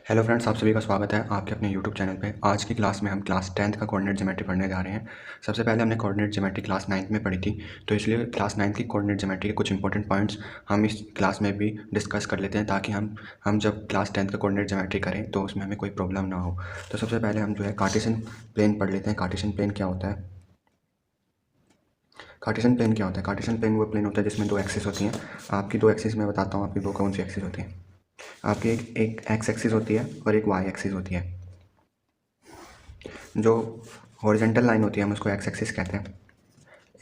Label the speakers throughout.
Speaker 1: Hello friends, आप सभी का स्वागत है आपके अपने यूट्यूब चैनल पे। आज की क्लास में हम क्लास 10th का कोऑर्डिनेट ज्योमेट्री पढ़ने जा रहे हैं। सबसे पहले हमने कोऑर्डिनेट ज्योमेट्री क्लास 9th में पढ़ी थी, तो इसलिए क्लास 9th की कोऑर्डिनेट ज्योमेट्री के कुछ इंपॉर्टेंट पॉइंट्स हम इस क्लास में भी डिस्कस कर लेते हैं, ताकि हम जब क्लास 10th का कोऑर्डिनेट ज्योमेट्री करें तो उसमें हमें कोई प्रॉब्लम ना हो। तो सबसे पहले हम जो है कार्टेशियन प्लेन पढ़ लेते हैं। कार्टेशियन प्लेन क्या होता है? कार्टेशियन प्लेन क्या होता है? कार्टेशियन प्लेन वो प्लेन होता है जिसमें दो एक्सिस होती हैं। आपकी दो एक्सिस मैं बताता हूँ, आपकी दो कौन सी एक्सिस होती हैं। आपकी एक एक्स एक्सिस होती है और एक वाई एक्सिस होती है। जो हॉरिजॉन्टल लाइन होती है हम उसको एक्स एक्सिस कहते हैं,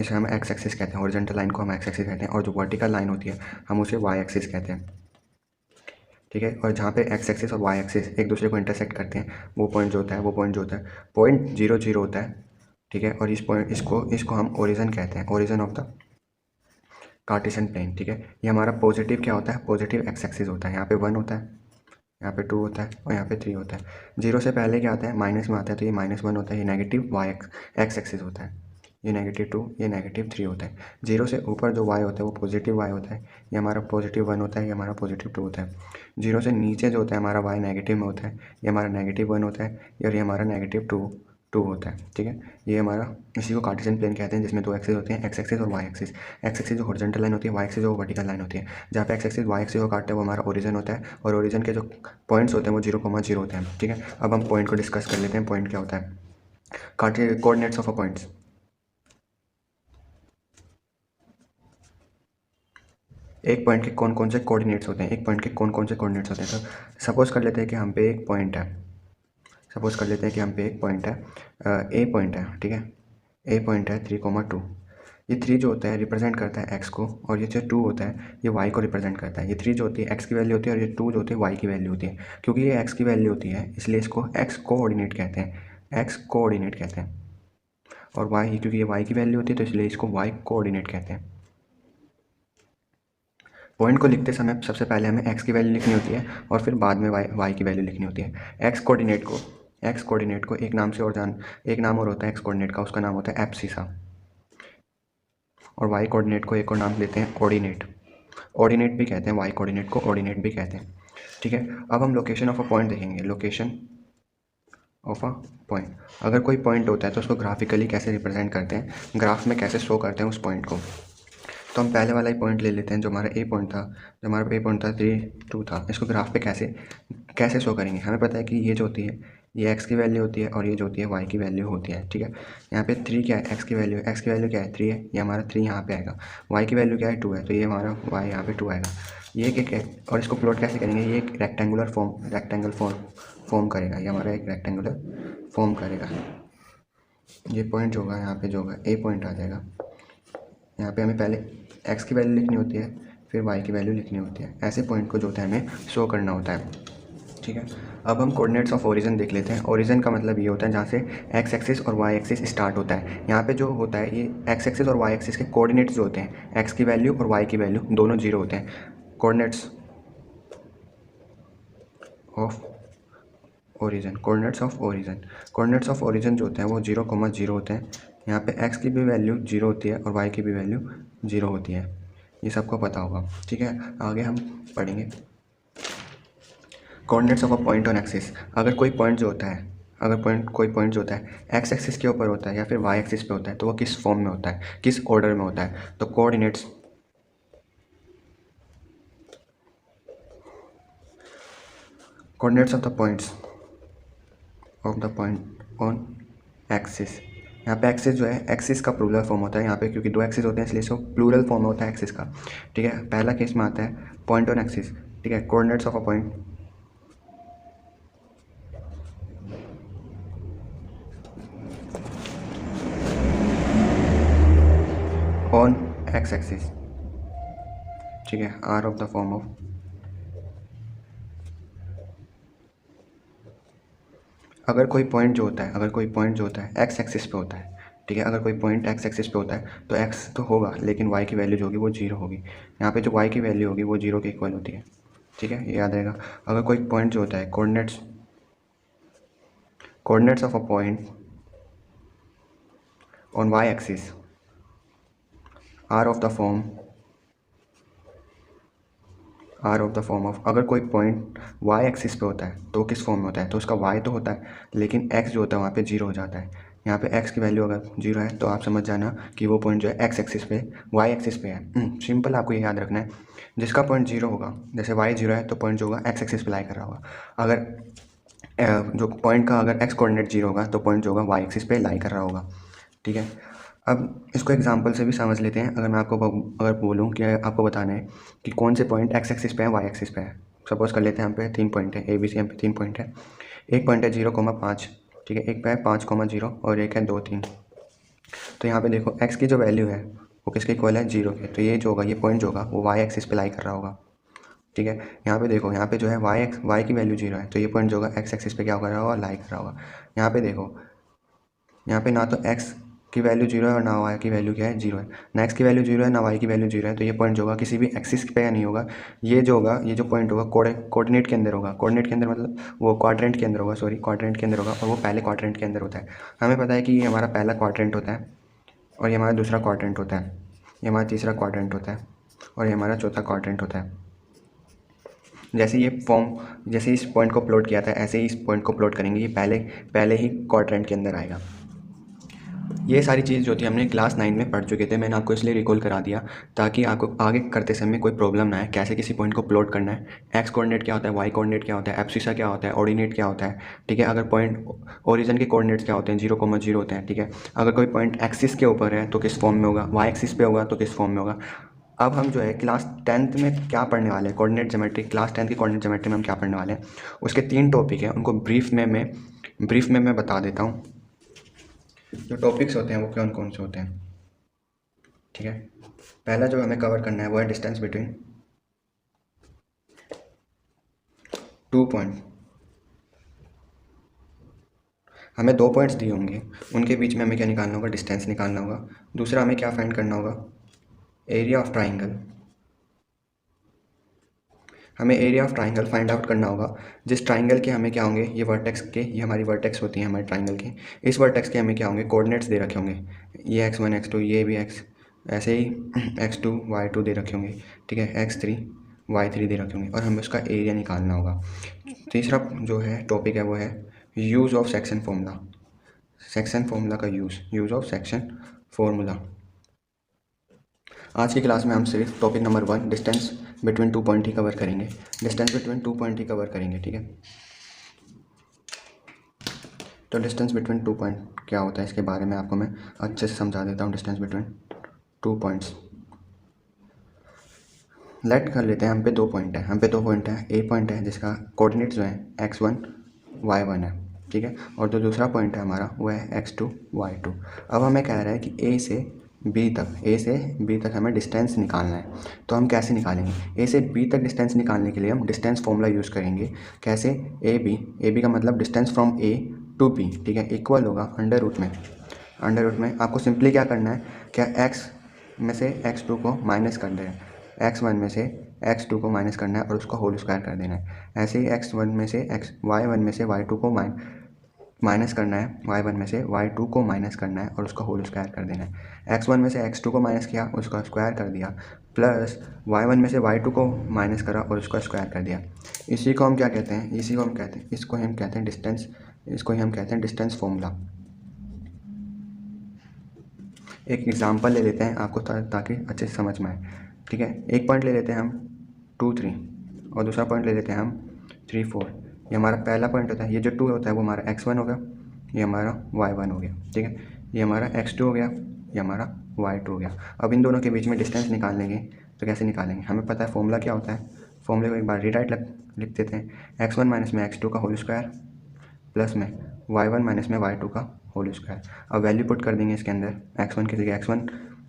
Speaker 1: इसे हम एक्स एक्सिस कहते हैं। हॉरिजॉन्टल लाइन को हम एक्स एक्सिस कहते हैं, और जो वर्टिकल लाइन होती है हम उसे वाई एक्सिस कहते हैं। ठीक है। और जहाँ पे एक्स एक्सिस और वाई एक्सिस एक दूसरे को इंटरसेक्ट करते हैं, वो पॉइंट जो होता है पॉइंट 0 0 होता है। ठीक है। और इस पॉइंट इसको हम ओरिजन कहते हैं, origin of the Cartesian plane. ठीक है। ये हमारा पॉजिटिव क्या होता है? पॉजिटिव एक्स एक्सिस होता है। यहाँ पे 1 होता है, यहाँ पे 2 होता है और यहाँ पे 3 होता है। 0 से पहले क्या आता है? माइनस में आता है, तो ये -1 होता है। ये नेगेटिव वाई एक्स एक्सिस होता है। ये -2, ये -3 होता है। 0 से ऊपर जो y होता है वो पॉजिटिव y होता है। ये हमारा +1 होता है, ये हमारा +2 होता है। 0 से नीचे जो होता है हमारा y नेगेटिव में होता है, ये हमारा -1 होता है, और ये हमारा -2 होता है। ठीक है। ये हमारा, इसी को कार्टेशियन प्लेन कहते हैं, जिसमें दो एक्सिस होते हैं, एक्स एक्सिस और वाई एक्सिस। एक्स एक्सिस जो हॉरिजॉन्टल लाइन होती है, वाई एक्सिस जो वर्टिकल लाइन होती है। जहाँ पे एक्स एक्सिस वाई एक्सिस को काटते हैं वो हमारा ओरिजन होता है, और ओरिजन के जो पॉइंट्स होते हैं वो 0 0 होते हैं। ठीक है। अब हम पॉइंट को डिस्कस कर लेते हैं। पॉइंट क्या होता है? Coordinates of a points. एक पॉइंट के कौन कौन से कोऑर्डिनेट्स होते हैं? एक पॉइंट के कौन कौन से कोऑर्डिनेट्स होते हैं? तो सपोज कर लेते हैं कि हम पे एक पॉइंट है। सपोज कर लेते हैं कि हम पे एक पॉइंट है, ए पॉइंट है। ठीक है। ए पॉइंट है 3, 2। ये 3 जो होता है रिप्रेजेंट करता है एक्स को, और ये जो 2 होता है ये वाई को रिप्रेजेंट करता है। ये 3 जो होती है एक्स की वैल्यू होती है, और ये 2 जो होती है वाई की वैल्यू होती है। क्योंकि ये एक्स की वैल्यू होती है इसलिए इसको एक्स कोऑर्डिनेट कहते हैं, एक्स कोऑर्डिनेट कहते हैं। और वाई, क्योंकि ये वाई की वैल्यू होती है तो इसलिए इसको वाई कोऑर्डिनेट कहते हैं। पॉइंट को लिखते समय सबसे पहले हमें एक्स की वैल्यू लिखनी होती है, और फिर बाद में वाई की वैल्यू लिखनी होती है। एक्स कोऑर्डिनेट को एक नाम और होता है एक्स कोऑर्डिनेट का, उसका नाम होता है एब्सिसा। और वाई कोऑर्डिनेट को एक और नाम लेते हैं ऑर्डिनेट। ऑर्डिनेट भी कहते हैं, वाई कोऑर्डिनेट को ऑर्डिनेट भी कहते हैं। ठीक है। अब हम लोकेशन ऑफ अ पॉइंट देखेंगे। लोकेशन ऑफ अ पॉइंट, अगर कोई पॉइंट होता है तो उसको ग्राफिकली कैसे रिप्रेजेंट करते हैं, ग्राफ में कैसे शो करते हैं उस पॉइंट को। तो हम पहले वाला ही पॉइंट ले लेते हैं, जो हमारा ए पॉइंट था। जो हमारा ए पॉइंट था 3 2 था। इसको ग्राफ पे कैसे कैसे शो करेंगे? हमें पता है कि ये जो होती है ये एक्स की वैल्यू होती है, और ये जो होती है वाई की वैल्यू होती है। ठीक है। यहाँ पे 3 क्या है? एक्स की वैल्यू है। एक्स की वैल्यू क्या है? 3 है। ये हमारा 3 यहाँ पे आएगा। वाई की वैल्यू क्या है? 2 है, तो ये हमारा वाई यहाँ पे 2 आएगा। ये एक और इसको प्लॉट कैसे करेंगे? ये एक रेक्टेंगल फॉर्म करेगा। ये हमारा एक रेक्टेंगुलर फॉर्म करेगा। ये पॉइंट जो होगा यहाँ पे, जो होगा ए पॉइंट आ जाएगा। यहाँ पे हमें पहले एक्स की वैल्यू लिखनी होती है, फिर वाई की वैल्यू लिखनी होती है। ऐसे पॉइंट को जो होता है हमें शो करना होता है। ठीक है। अब हम कोऑर्डिनेट्स ऑफ ओरिजिन देख लेते हैं। ओरिजिन का मतलब ये होता है जहाँ से एक्स एक्सिस और वाई एक्सिस स्टार्ट होता है। यहाँ पे जो होता है ये एक्स एक्सिस और वाई एक्सिस के कोऑर्डिनेट्स जो होते हैं, एक्स की वैल्यू और वाई की वैल्यू दोनों 0 होते हैं। Coordinates of origin, coordinates of origin जो होते हैं वो 0 0 होते हैं। यहाँ पे एक्स की भी वैल्यू 0 होती है और वाई की भी वैल्यू 0 होती है। ये सबको पता होगा। ठीक है। आगे हम पढ़ेंगे coordinates of a point on axis. अगर कोई पॉइंट जो होता है, कोई पॉइंट जो होता है एक्स एक्सिस के ऊपर होता है या फिर वाई एक्सिस पे होता है, तो वो किस फॉर्म में होता है, किस ऑर्डर में होता है? तो coordinates of the point on axis. यहाँ पे एक्सिस जो है, एक्सिस का प्लूरल फॉर्म होता है यहाँ पे, क्योंकि दो एक्सिस होते हैं इसलिए इसको प्लूरल फॉर्म होता है एक्सिस का। ठीक है। पहला केस में आता है पॉइंट ऑन एक्सिस। ठीक है। Coordinates of a point on X axis. ठीक है। Are of the form of, अगर कोई पॉइंट जो होता है एक्स एक्सिस पे होता है। ठीक है। अगर कोई पॉइंट एक्स एक्सिस पे होता है तो एक्स तो होगा, लेकिन वाई की वैल्यू जो होगी वो 0 होगी। यहाँ पे जो वाई की वैल्यू होगी वो 0 के इक्वल होती है। ठीक है। ये याद रहेगा। अगर कोई पॉइंट जो होता है coordinates of a point on Y axis are of the form are of the form of, अगर कोई पॉइंट वाई एक्सिस पे होता है तो किस फॉर्म में होता है, तो उसका वाई तो होता है लेकिन एक्स जो होता है वहाँ पे जीरो हो जाता है। यहाँ पे एक्स की वैल्यू अगर जीरो है तो आप समझ जाना कि वो पॉइंट जो है एक्स एक्सिस पे वाई एक्सिस पे है। सिंपल आपको ये याद रखना है, जिसका पॉइंट जीरो होगा, जैसे वाई जीरो है तो पॉइंट जो होगा एक्स एक्सिस पे लाई कर रहा होगा। अगर जो पॉइंट का अगर एक्स कोऑर्डिनेट जीरो होगा तो पॉइंट जो होगा वाई एक्सिस पे लाई कर रहा होगा। ठीक है, अब इसको एग्जांपल से भी समझ लेते हैं। अगर मैं आपको अगर बोलूँ कि आपको बताना है कि कौन से पॉइंट एक्स एक्सिस पे है वाई एक्सिस पे है, सपोज कर लेते हैं यहाँ पे 3 पॉइंट है, ए बी सी, यहाँ पे 3 पॉइंट है। एक पॉइंट है 0,5, ठीक है, एक पे है 5,0 और एक है 2, 3। तो यहाँ पे देखो एक्स की जो वैल्यू है वो किसके इक्वल है, 0 के। तो ये जो होगा, ये पॉइंट जो होगा वो वाई एक्सिस पे लाई कर रहा होगा। ठीक है, यहाँ पे देखो, यहाँ पे जो है वाई की वैल्यू 0 है तो ये पॉइंट जो होगा एक्स एक्सिस पे क्या कर रहा होगा, लाई कर रहा होगा। यहाँ पे देखो, यहाँ पे ना तो एक्स की वैल्यू 0 है और ना वाई की वैल्यू क्या है, 0 है। ना एक्स की वैल्यू 0 है ना वाई की वैल्यू 0 है, तो ये पॉइंट जो होगा किसी भी एक्सिस पे नहीं होगा। ये जो होगा, ये जो पॉइंट होगा कोऑर्डिनेट के अंदर होगा। कोऑर्डिनेट के अंदर मतलब वो क्वाड्रेंट के अंदर होगा, सॉरी क्वाड्रेंट के अंदर होगा, और वो पहले क्वाड्रेंट के अंदर होता है। हमें पता है कि ये हमारा पहला क्वाड्रेंट होता है और ये हमारा दूसरा क्वाड्रेंट होता है, ये हमारा तीसरा क्वाड्रेंट होता है और ये हमारा चौथा क्वाड्रेंट होता है। जैसे इस पॉइंट को प्लॉट किया था ऐसे ही इस पॉइंट को प्लॉट करेंगे, ये पहले ही क्वाड्रेंट के अंदर आएगा। ये सारी चीज़ जो थी हमने क्लास 9 में पढ़ चुके थे, मैंने आपको इसलिए रिकॉल करा दिया ताकि आपको आगे करते समय कोई प्रॉब्लम ना आए, कैसे किसी पॉइंट को प्लॉट करना है, एक्स कोऑर्डिनेट क्या होता है, वाई कोऑर्डिनेट क्या होता है, एब्सिसा क्या होता है, ऑर्डिनेट क्या होता है। ठीक है, अगर पॉइंट ओरिजिन के कोऑर्डिनेट्स क्या होते हैं, 0,0 होते हैं। ठीक है, अगर कोई पॉइंट एक्सिस के ऊपर है तो किस फॉर्म में होगा, वाई एक्सिस पे होगा तो किस फॉर्म में होगा। अब हम जो है क्लास 10th में क्या पढ़ने वाले हैं, कोऑर्डिनेट ज्योमेट्री, क्लास 10th की कोऑर्डिनेट ज्योमेट्री में हम क्या पढ़ने वाले हैं, उसके 3 टॉपिक हैं, उनको ब्रीफ में मैं बता देता हूँ। जो टॉपिक्स होते हैं वो कौन कौन से होते हैं। ठीक है, पहला जो हमें कवर करना है वो है डिस्टेंस बिटवीन 2 पॉइंट। हमें 2 पॉइंट्स दिए होंगे, उनके बीच में हमें क्या निकालना होगा, डिस्टेंस निकालना होगा। दूसरा हमें क्या फाइंड करना होगा, एरिया ऑफ ट्राइंगल। हमें area of triangle find out करना होगा। जिस ट्राइंगल के हमें क्या होंगे, ये वर्टेक्स के, ये हमारी वर्टेक्स होती हैं हमारे ट्राइंगल के, इस वर्टेक्स के हमें क्या होंगे, कोऑर्डिनेट्स दे रखे होंगे, ये x1 x2, ये भी x, ऐसे ही x2 y2 दे रखे होंगे। ठीक है, x3 y3 दे रखे होंगे और हमें उसका एरिया निकालना होगा। तीसरा जो है टॉपिक है वो है use of section formula. Section formula का यूज़ ऑफ सेक्शन फॉर्मूला। आज की क्लास में हम सिर्फ topic number 1 distance between 2 point ही कवर करेंगे, डिस्टेंस बिटवीन 2 पॉइंट ही कवर करेंगे। ठीक है, तो डिस्टेंस बिटवीन 2 पॉइंट क्या होता है इसके बारे में आपको मैं अच्छे से समझा देता हूँ। डिस्टेंस बिटवीन 2 पॉइंट्स, लेट कर लेते हैं हम पे 2 पॉइंट है, हम पे 2 पॉइंट है। ए पॉइंट है जिसका कोऑर्डिनेट जो है x1 y1 है। ठीक है, और जो दूसरा पॉइंट है हमारा वो है x2 y2। अब हमें कह रहा है कि ए से बी तक हमें डिस्टेंस निकालना है। तो हम कैसे निकालेंगे, ए से बी तक डिस्टेंस निकालने के लिए हम डिस्टेंस फॉर्मूला यूज़ करेंगे। कैसे, ए बी का मतलब distance from A to B. ठीक है, इक्वल होगा अंडर रूट में आपको सिंपली क्या करना है, क्या x में से x2 को माइनस कर देना है, x1 में से x2 को माइनस करना है और उसका होल स्क्वायर कर देना है। ऐसे ही y1 में से y2 को माइनस करना है, y1 में से y2 को माइनस करना है और उसका होल स्क्वायर कर देना है। x1 में से x2 को माइनस किया, उसका स्क्वायर कर दिया, प्लस y1 में से y2 को माइनस करा और उसका स्क्वायर कर दिया। इसी को हम क्या कहते हैं, इसको हम कहते हैं डिस्टेंस, इसको ही हम कहते हैं डिस्टेंस फॉर्मूला। एक एग्जांपल ले लेते हैं आपको ताकि अच्छे से समझ में आए। ठीक है, एक पॉइंट ले लेते हैं हम 2, 3 और दूसरा पॉइंट ले लेते हैं हम 3, 4। ये हमारा पहला पॉइंट होता है, ये जो 2 होता है वो हमारा x1 हो गया, ये हमारा y1 हो गया। ठीक है, ये हमारा x2 हो गया, ये हमारा y2 हो गया। अब इन दोनों के बीच में डिस्टेंस निकालेंगे तो कैसे निकालेंगे, हमें पता है फॉर्मूला क्या होता है। फॉर्मूले को एक बार रीराइट लिख देते हैं, x1 माइनस में x2 का होल स्क्वायर प्लस में y1 माइनस में y2 का होल स्क्वायर। अब वैल्यू पुट कर देंगे इसके अंदर, x1 की जगह x1,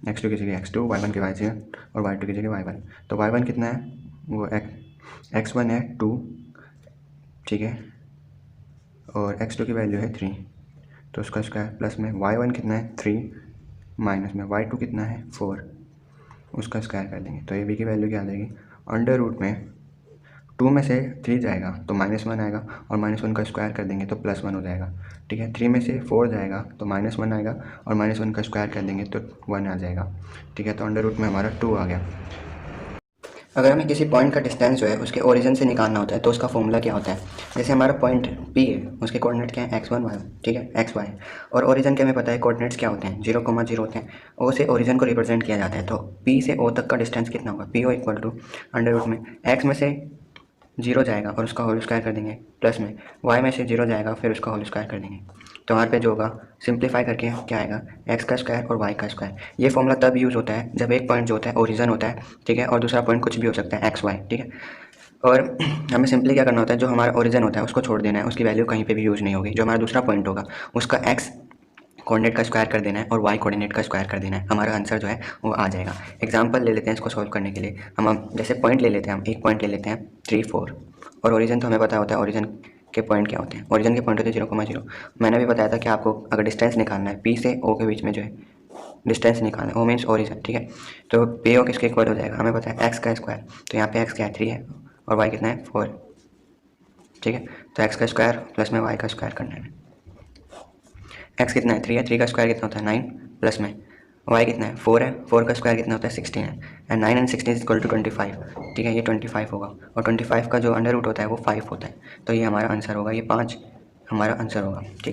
Speaker 1: x2 की जगह x2, y1 की y0 और y2 की जगह y1। तो y1 कितना है, वो x1 है 2, ठीक है, और x2 की वैल्यू है 3, तो उसका स्क्वायर प्लस में y1 कितना है 3 माइनस में y2 कितना है 4, उसका स्क्वायर कर देंगे। तो ए बी की वैल्यू क्या आ जाएगी, अंडर रूट में 2 में से 3 जाएगा तो -1 आएगा और -1 का स्क्वायर कर देंगे तो +1 हो जाएगा। ठीक है, 3 में से 4 जाएगा तो -1 आएगा और -1 का स्क्वायर कर देंगे तो 1 आ जाएगा। ठीक है, तो अंडर रूट में हमारा 2 आ गया। अगर हमें किसी पॉइंट का डिस्टेंस जो है उसके ओरिजिन से निकालना होता है तो उसका फॉर्मूला क्या होता है। जैसे हमारा पॉइंट पी है, उसके कोऑर्डिनेट क्या है x1 y, ठीक है, x y, और ओरिजिन के हमें पता है कोऑर्डिनेट्स क्या होते हैं 0,0 होते हैं। ओ से ओरिजिन को रिप्रेजेंट किया जाता है, तो पी से ओ तक का डिस्टेंस कितना होगा, P O equal to under root में एक्स में से 0 जाएगा और उसका होल स्क्वायर कर देंगे, प्लस में y में से 0 जाएगा फिर उसका होल स्क्वायर कर देंगे। तो हमारे पे जो होगा सिंप्लीफाई करके क्या आएगा, x का स्क्वायर और y का स्क्वायर। ये फॉर्मूला तब यूज़ होता है जब एक पॉइंट जो होता है ओरिजिन होता है, ठीक है, और दूसरा पॉइंट कुछ भी हो सकता है एक्स वाई, ठीक है। और हमें सिंपली क्या करना होता है, जो हमारा ओरिजिन होता है उसको छोड़ देना है, उसकी वैल्यू कहीं पे भी यूज़ नहीं होगी। जो हमारा दूसरा पॉइंट होगा उसका एक्स कोऑर्डिनेट का स्क्वायर कर देना है और वाई कोऑर्डिनेट का स्क्वायर कर देना है, हमारा आंसर जो है वो आ जाएगा। एग्जांपल ले लेते हैं इसको सॉल्व करने के लिए। हम जैसे पॉइंट ले लेते हैं, हम एक पॉइंट ले लेते हैं 3 4, और ओरिजिन तो हमें पता होता है ओरिजिन के पॉइंट क्या होते हैं। ओरिजिन के पॉइंट होते हैं 0,0। मैंने भी बताया था कि आपको अगर डिस्टेंस निकालना है पी से ओ के बीच में जो है डिस्टेंस निकालना है, ओ मीन्स ओरिजिन, ठीक है। तो पी ओ किसके इक्वल हो जाएगा, हमें पता है एक्स का स्क्वायर, तो यहाँ पे एक्स क्या है 3 है और वाई कितना है 4, ठीक है। तो एक्स का स्क्वायर प्लस में वाई का स्क्वायर करना है। एक्स कितना है 3 है, 3 का स्क्वायर कितना होता है 9, प्लस में वाई कितना है 4 है, 4 का स्क्वायर कितना होता है 16 है, and 9 and 16 is equal to 25, ठीक है। ये 25 होगा और 25 का जो अंडर रूट होता है वो 5 होता है, तो ये हमारा आंसर होगा, ये 5 हमारा आंसर होगा, ठीक है।